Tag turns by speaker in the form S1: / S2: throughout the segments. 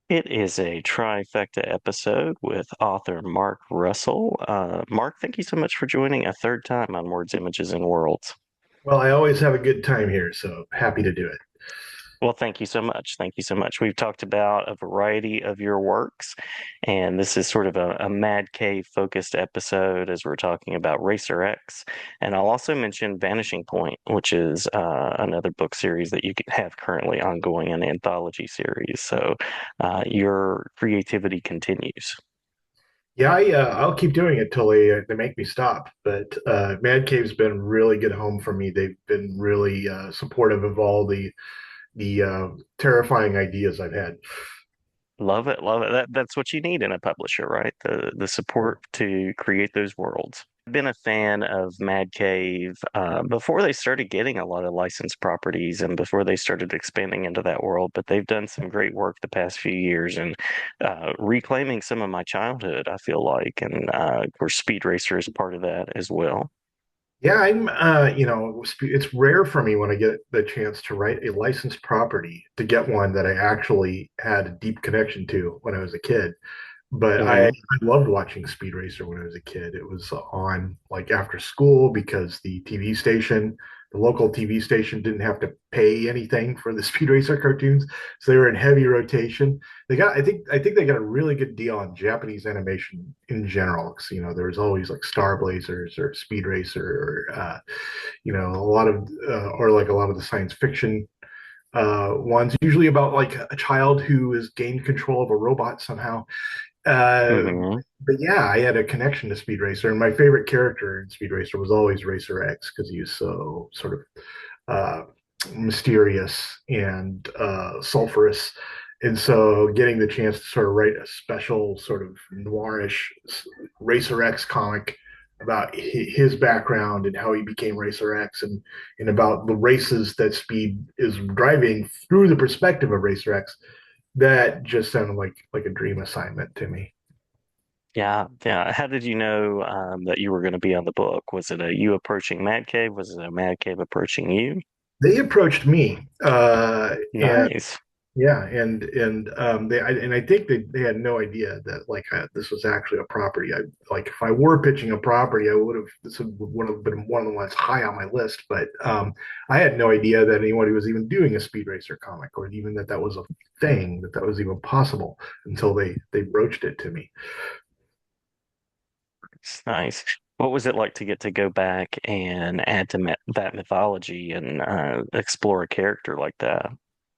S1: It is a trifecta episode with author Mark Russell. Mark, thank you so much for joining a third time on Words, Images, and Worlds.
S2: Well, I always have a good time here, so happy to do it.
S1: Well, thank you so much. Thank you so much. We've talked about a variety of your works, and this is sort of a Mad Cave focused episode as we're talking about Racer X. And I'll also mention Vanishing Point, which is another book series that you have currently ongoing, an anthology series. So your creativity continues.
S2: Yeah, I'll keep doing it till they make me stop. But Man Cave's been really good home for me. They've been really supportive of all the terrifying ideas I've had.
S1: Love it, love it. That's what you need in a publisher, right? The support to create those worlds. I've been a fan of Mad Cave before they started getting a lot of licensed properties and before they started expanding into that world. But they've done some great work the past few years and reclaiming some of my childhood, I feel like. And of course, Speed Racer is part of that as well.
S2: Yeah, it's rare for me when I get the chance to write a licensed property to get one that I actually had a deep connection to when I was a kid. But I
S1: Hmm.
S2: loved watching Speed Racer when I was a kid. It was on like after school because the local TV station didn't have to pay anything for the Speed Racer cartoons, so they were in heavy rotation. I think they got a really good deal on Japanese animation in general. Because there was always like Star Blazers or Speed Racer or a lot of the science fiction ones, usually about like a child who has gained control of a robot somehow. uh,
S1: Hmm.
S2: but yeah, I had a connection to Speed Racer, and my favorite character in Speed Racer was always Racer X because he was so sort of uh, mysterious and sulfurous. And so, getting the chance to sort of write a special sort of noirish Racer X comic about his background and how he became Racer X, and about the races that Speed is driving through the perspective of Racer X, that just sounded like a dream assignment to me.
S1: Yeah, yeah. How did you know that you were going to be on the book? Was it a you approaching Mad Cave? Was it a Mad Cave approaching you?
S2: They approached me, and
S1: Nice.
S2: yeah, and I think they had no idea that this was actually a property. I like if I were pitching a property, I would have this would have been one of the ones high on my list. But I had no idea that anybody was even doing a Speed Racer comic, or even that was a thing, that was even possible until they broached it to me.
S1: It's nice. What was it like to get to go back and add to that mythology and explore a character like that?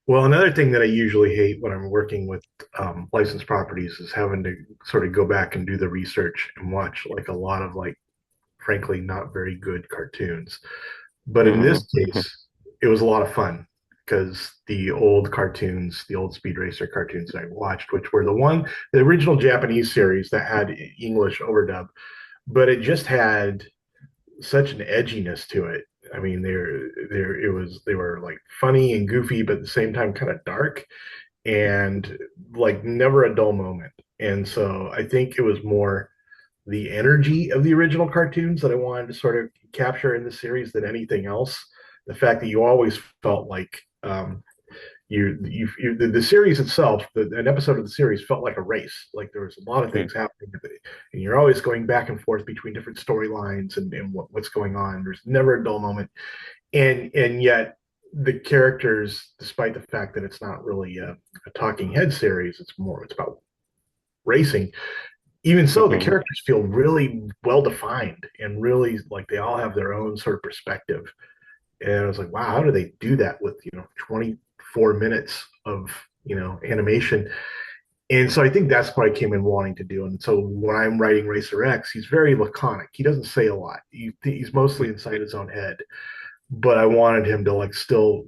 S2: Well, another thing that I usually hate when I'm working with licensed properties is having to sort of go back and do the research and watch like a lot of like, frankly, not very good cartoons. But in
S1: Hmm.
S2: this case, it was a lot of fun because the old cartoons, the old Speed Racer cartoons that I watched, which were the original Japanese series that had English overdub, but it just had such an edginess to it. I mean, they were like funny and goofy, but at the same time kind of dark and like never a dull moment. And so I think it was more the energy of the original cartoons that I wanted to sort of capture in the series than anything else. The fact that you always felt like the series itself, an episode of the series felt like a race. Like there was a lot of things happening, and you're always going back and forth between different storylines and what's going on. There's never a dull moment, and yet the characters, despite the fact that it's not really a talking head series, it's about racing. Even so, the
S1: Hmm.
S2: characters feel really well defined and really like they all have their own sort of perspective. And I was like, wow, how do they do that with 24 minutes of animation? And so I think that's what I came in wanting to do. And so when I'm writing Racer X, he's very laconic. He doesn't say a lot. He's mostly inside his own head. But I wanted him to like still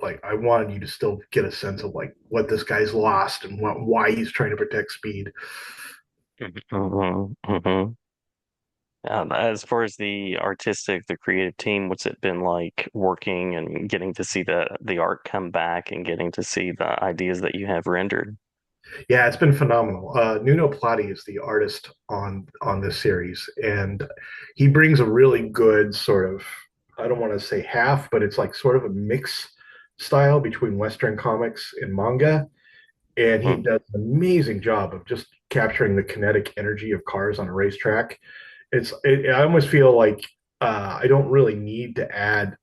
S2: like I wanted you to still get a sense of like what this guy's lost and why he's trying to protect speed.
S1: Hmm. Hmm. As far as the artistic, the creative team, what's it been like working and getting to see the art come back and getting to see the ideas that you have rendered?
S2: Yeah, it's been phenomenal. Nuno Platti is the artist on this series, and he brings a really good sort of, I don't want to say half, but it's like sort of a mix style between Western comics and manga. and he
S1: Mm,
S2: does an amazing job of just capturing the kinetic energy of cars on a racetrack. I almost feel like I don't really need to add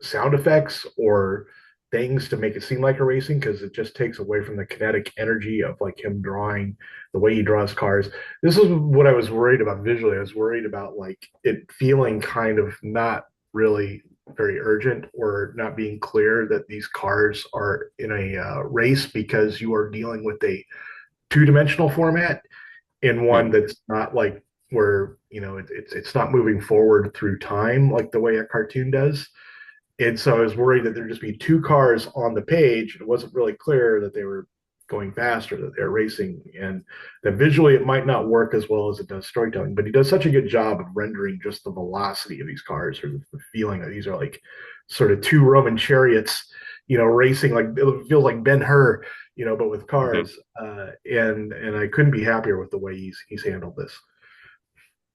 S2: sound effects or things to make it seem like a racing because it just takes away from the kinetic energy of like him drawing the way he draws cars. This is what I was worried about visually. I was worried about like it feeling kind of not really very urgent or not being clear that these cars are in a race because you are dealing with a two-dimensional format in one
S1: mm.
S2: that's not like where it's not moving forward through time like the way a cartoon does. And so I was worried that there'd just be two cars on the page. It wasn't really clear that they were going fast or that they're racing, and that visually it might not work as well as it does storytelling. But he does such a good job of rendering just the velocity of these cars, or the feeling that these are like sort of two Roman chariots, racing like it feels like Ben Hur, but with
S1: Mhm.
S2: cars. And I couldn't be happier with the way he's handled this.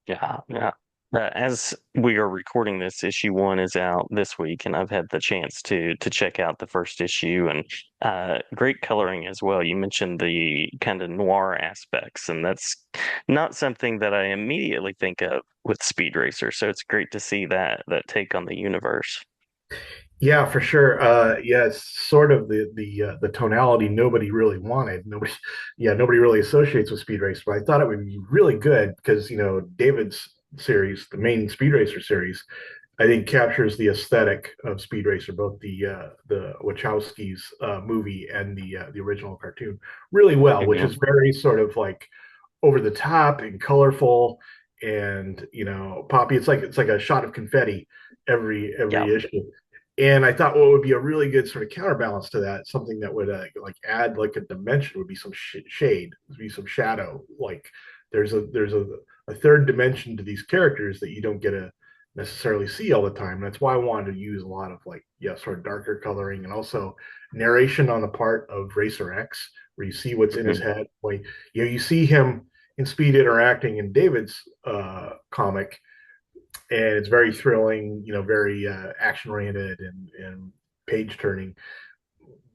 S1: Yeah, yeah. As we are recording this, issue one is out this week, and I've had the chance to check out the first issue, and great coloring as well. You mentioned the kind of noir aspects, and that's not something that I immediately think of with Speed Racer. So it's great to see that take on the universe.
S2: Yeah, for sure. Yeah, it's sort of the tonality nobody really wanted. Nobody really associates with Speed Racer. But I thought it would be really good because David's series, the main Speed Racer series, I think captures the aesthetic of Speed Racer, both the Wachowskis movie and the original cartoon, really well. Which
S1: Hmm.
S2: is very sort of like over the top and colorful and poppy. It's like a shot of confetti
S1: Yeah.
S2: every issue. And I thought what would be a really good sort of counterbalance to that, something that would like add like a dimension, would be some shade, would be some shadow. Like there's a third dimension to these characters that you don't get to necessarily see all the time. That's why I wanted to use a lot of like sort of darker coloring and also narration on the part of Racer X, where you see what's in his
S1: Hmm.
S2: head. Like you see him in Speed interacting in David's comic, and it's very thrilling, very action oriented and page turning.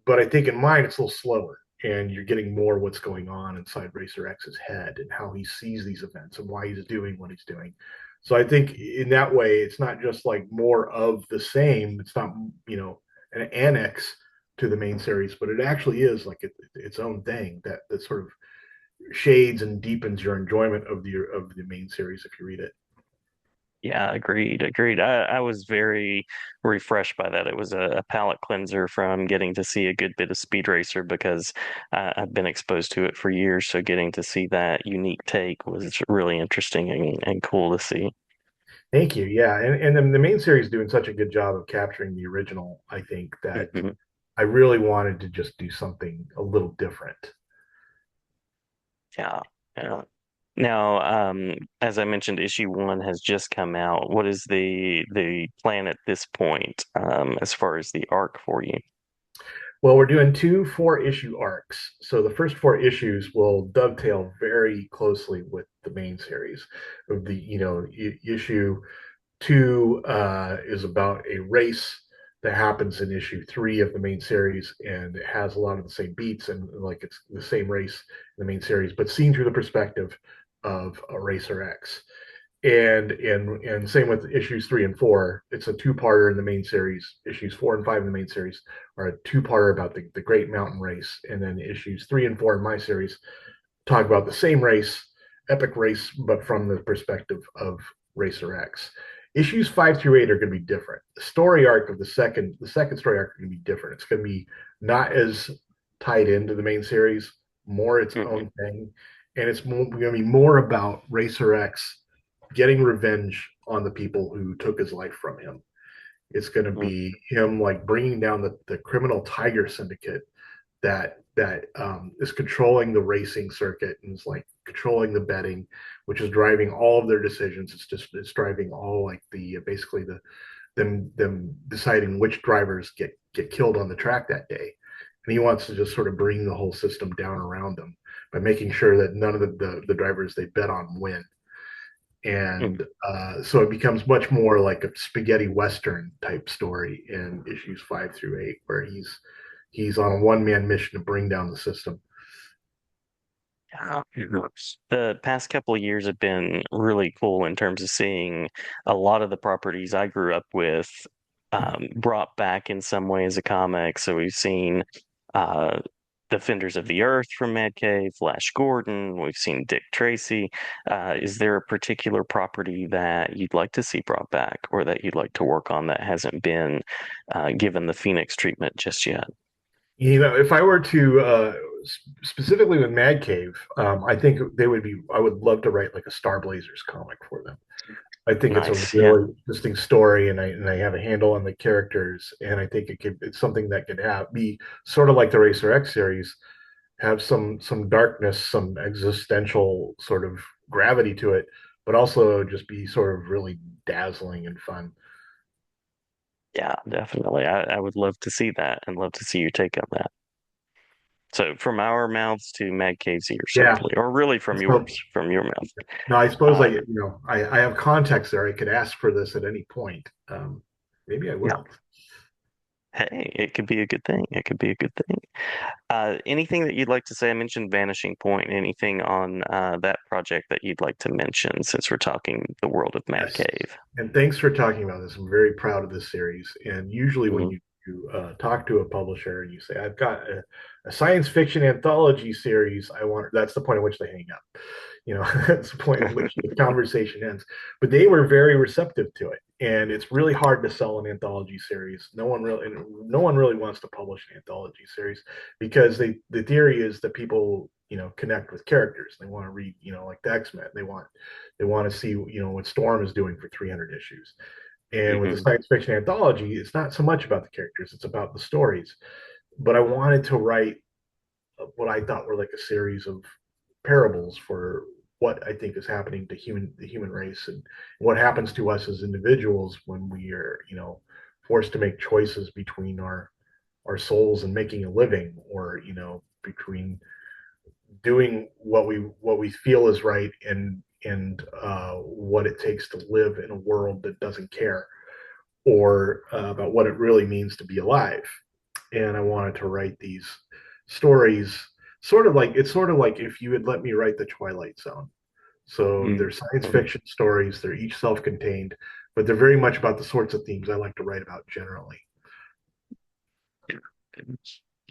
S2: But I think in mine it's a little slower, and you're getting more what's going on inside Racer X's head and how he sees these events and why he's doing what he's doing. So I think in that way, it's not just like more of the same. It's not an annex to the main series, but it actually is like its own thing that sort of shades and deepens your enjoyment of the main series if you read it.
S1: Yeah, agreed, agreed. I was very refreshed by that. It was a palate cleanser from getting to see a good bit of Speed Racer because I've been exposed to it for years. So getting to see that unique take was really interesting and cool to see.
S2: Thank you. Yeah, and the main series is doing such a good job of capturing the original. I think that
S1: Hmm.
S2: I really wanted to just do something a little different.
S1: Yeah, yeah. Now, as I mentioned, issue one has just come out. What is the plan at this point, as far as the arc for you?
S2: Well, we're doing two 4-issue arcs. So the first 4 issues will dovetail very closely with the main series. Of the issue two is about a race that happens in issue three of the main series, and it has a lot of the same beats and like it's the same race in the main series, but seen through the perspective of a Racer X. And same with issues 3 and 4. It's a two-parter in the main series. Issues 4 and 5 in the main series are a two-parter about the Great Mountain Race, and then issues 3 and 4 in my series talk about the same race, epic race, but from the perspective of Racer X. Issues 5 through 8 are going to be different. The story arc of the second story arc is going to be different. It's going to be not as tied into the main series, more its
S1: Hmm.
S2: own thing, and it's going to be more about Racer X getting revenge on the people who took his life from him. It's going to be him like bringing down the criminal tiger syndicate that is controlling the racing circuit and is like controlling the betting, which is driving all of their decisions. It's driving all like the basically them deciding which drivers get killed on the track that day. And he wants to just sort of bring the whole system down around them by making sure that none of the drivers they bet on win.
S1: Hmm.
S2: And so it becomes much more like a spaghetti western type story in issues 5 through 8, where he's on a one man mission to bring down the system.
S1: The past couple of years have been really cool in terms of seeing a lot of the properties I grew up with brought back in some way as a comic. So we've seen uh, Defenders of the Earth from Mad Cave, Flash Gordon, we've seen Dick Tracy. Is there a particular property that you'd like to see brought back or that you'd like to work on that hasn't been given the Phoenix treatment just yet?
S2: If I were to specifically with Mad Cave, I think they would be. I would love to write like a Star Blazers comic for them. I think it's a
S1: Nice. Yeah.
S2: really interesting story, and I have a handle on the characters, and I think it's something that could have be sort of like the Racer X series, have some darkness, some existential sort of gravity to it, but also just be sort of really dazzling and fun.
S1: Yeah, definitely. I would love to see that and love to see your take on that. So from our mouths to Mad Cave's ears,
S2: Yeah.
S1: hopefully, or really
S2: So
S1: from your mouth.
S2: now I suppose
S1: Um,
S2: I have context there. I could ask for this at any point. Maybe I
S1: yeah.
S2: will.
S1: Hey, it could be a good thing. It could be a good thing. Anything that you'd like to say? I mentioned Vanishing Point. Anything on that project that you'd like to mention since we're talking the world of Mad
S2: Yes.
S1: Cave?
S2: And thanks for talking about this. I'm very proud of this series. And usually, when
S1: Hmm.
S2: you talk to a publisher and you say, I've got a science fiction anthology series, that's the point at which they hang up. That's the point at which the conversation ends. But they were very receptive to it. And it's really hard to sell an anthology series. No one really wants to publish an anthology series because the theory is that people connect with characters. They want to read like the X-Men. They want to see what Storm is doing for 300 issues. And with the
S1: Hmm.
S2: science fiction anthology, it's not so much about the characters; it's about the stories. But I wanted to write what I thought were like a series of parables for what I think is happening to the human race and what happens to us as individuals when we are forced to make choices between our souls and making a living, or between doing what we feel is right and what it takes to live in a world that doesn't care, or about what it really means to be alive. And I wanted to write these stories, sort of like if you had let me write the Twilight Zone. So they're science
S1: Hmm.
S2: fiction stories. They're each self-contained, but they're very much about the sorts of themes I like to write about generally.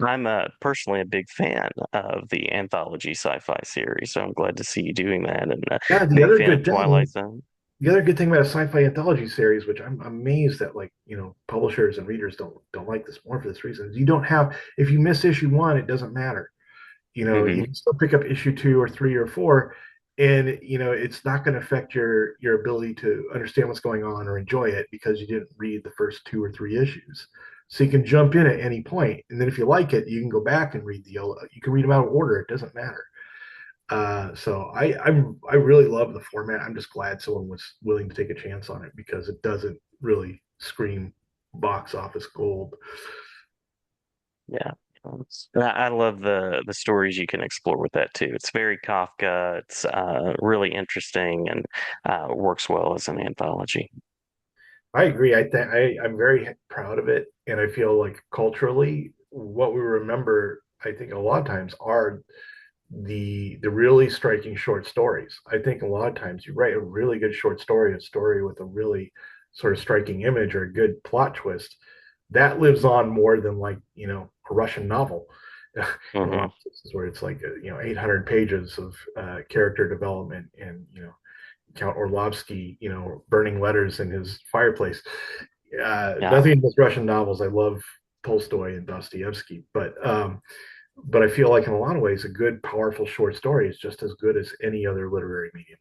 S1: I'm personally a big fan of the anthology sci-fi series, so I'm glad to see you doing that, and a
S2: Yeah, the
S1: big
S2: other
S1: fan of
S2: good
S1: Twilight
S2: thing
S1: Zone.
S2: the other good thing about a sci-fi anthology series, which I'm amazed that like publishers and readers don't like this more for this reason, is you don't have if you miss issue one, it doesn't matter. You
S1: Hmm.
S2: can still pick up issue two or three or four, and it's not going to affect your ability to understand what's going on or enjoy it because you didn't read the first two or three issues. So you can jump in at any point, and then if you like it, you can go back and read you can read them out of order. It doesn't matter. So I really love the format. I'm just glad someone was willing to take a chance on it because it doesn't really scream box office gold.
S1: Yeah. And I love the stories you can explore with that too. It's very Kafka. It's really interesting and works well as an anthology.
S2: I agree. I'm very proud of it, and I feel like culturally, what we remember, I think a lot of times are the really striking short stories. I think a lot of times you write a really good short story, a story with a really sort of striking image or a good plot twist, that lives on more than like a Russian novel. In a lot
S1: Hmm.
S2: of cases where it's like 800 pages of character development and Count Orlovsky, burning letters in his fireplace.
S1: Yeah.
S2: Nothing against Russian novels. I love Tolstoy and Dostoevsky, but I feel like in a lot of ways, a good, powerful short story is just as good as any other literary medium.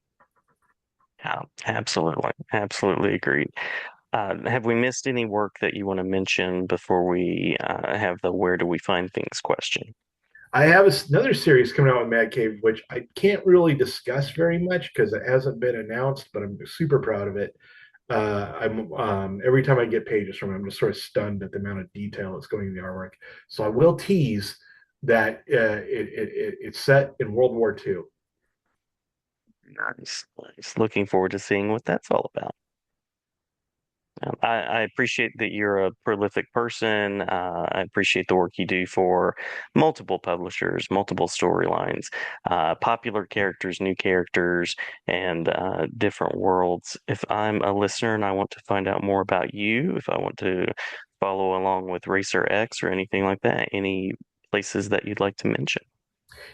S1: Yeah. Absolutely. Absolutely agreed. Have we missed any work that you want to mention before we have the where do we find things question?
S2: I have another series coming out with Mad Cave, which I can't really discuss very much because it hasn't been announced, but I'm super proud of it. I'm every time I get pages from it, I'm just sort of stunned at the amount of detail that's going in the artwork. So I will tease that it's set in World War II.
S1: Nice. Nice. Looking forward to seeing what that's all about. I appreciate that you're a prolific person. I appreciate the work you do for multiple publishers, multiple storylines, popular characters, new characters, and different worlds. If I'm a listener and I want to find out more about you, if I want to follow along with Racer X or anything like that, any places that you'd like to mention?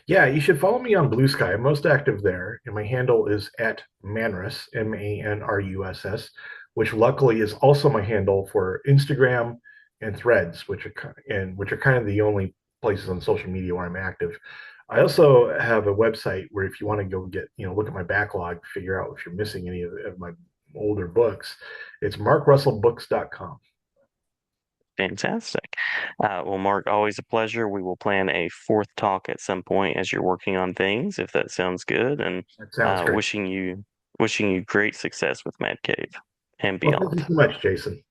S2: Yeah, you should follow me on Blue Sky. I'm most active there, and my handle is at Manrus, Manruss, which luckily is also my handle for Instagram and Threads, which are kind of the only places on social media where I'm active. I also have a website where if you want to go get, look at my backlog, figure out if you're missing any of my older books, it's markrussellbooks.com.
S1: Fantastic. Well, Mark, always a pleasure. We will plan a fourth talk at some point as you're working on things, if that sounds good. And
S2: That sounds great.
S1: wishing you great success with Mad Cave and
S2: Well, thank you
S1: beyond.
S2: so much, Jason.